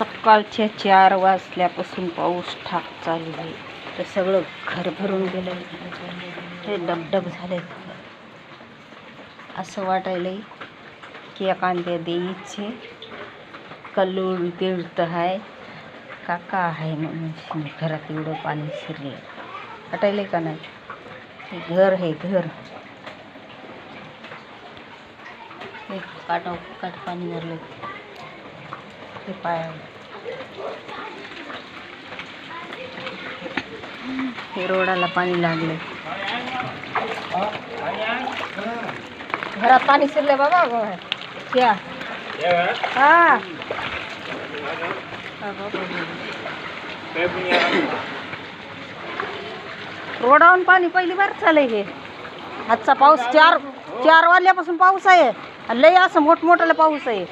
सकाळच्या 4 वाजल्यापासून पाऊस ठाक चालू आहे. तर सगळं घर भरून गेलं, हे डबडब झाले. असं वाटायलंय की एखाद्या देवीचे कल्लूर देवत आहे काका आहे म्हणून घरात एवढं पाणी शिरलं. वाटायलंय का नाही? हे घर हे घर हे काट पाणी भरलं. हे पाय हे रोडाला पाणी लागले. घरात पाणी शिरले बाबा. क्या हा रोडावरून पाणी पहिली बार चालय. हे आजचा पाऊस 4 वाजल्यापासून पाऊस आहे. लय असं मोठमोठाला पाऊस आहे.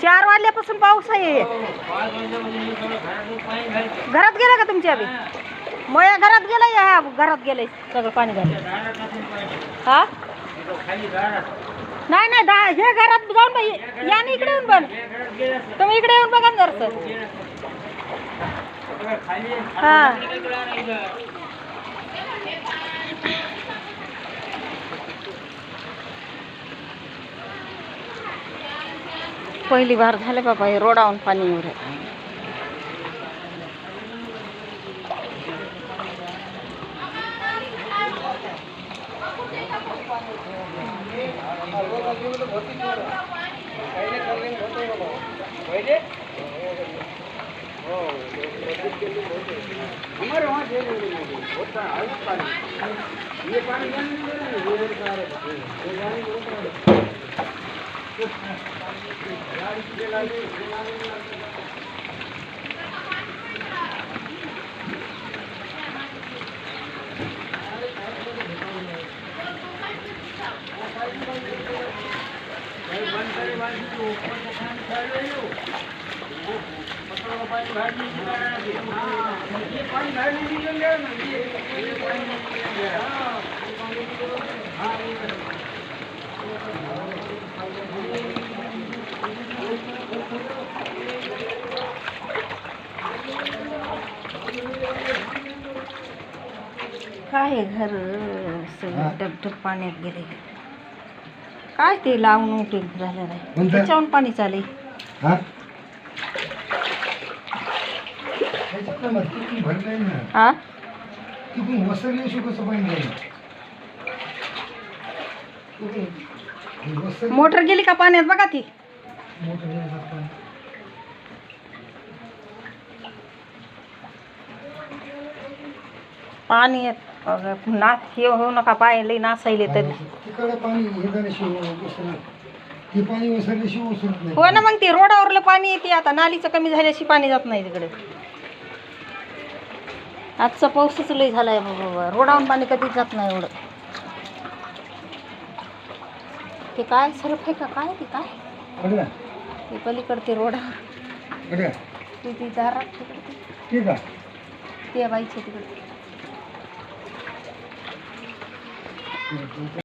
4 वाजल्यापासून पाऊस आहे. घरात गेलं का तुमच्या बी? मग घरात गेलं या घरात गेलंय सगळं पाणी झालं. हा नाही हे घरात जाऊन बाई या ना इकडे येऊन बघ. तुम्ही इकडे येऊन बघा ना जरसं. हा पहिली बार झाले बाबा हे रोडावरून पाणी येऊ राहिलं. काय घर सगळं डबडब पाण्यात गेले. काय ते लावून उठून झालं नाही त्याच्यावरून पाणी चाले. हा मोटर गेली का पाण्यात बघा ती. पाणी नाच हे होऊ नका पाय लई नासायले तर. हो ना मग ते रोडावरलं पाणी येते. आता नालीचं कमी झाल्याशी पाणी जात नाही तिकडे. आजचा पाऊसच लई झालाय बाबा. रोडावरून पाणी कधीच जात नाही एवढं. ते काय सरफ आहे का काय ते काय ते पलीकडते रोडावर ती दारात तिकडे ते बाईच्या तिकडे.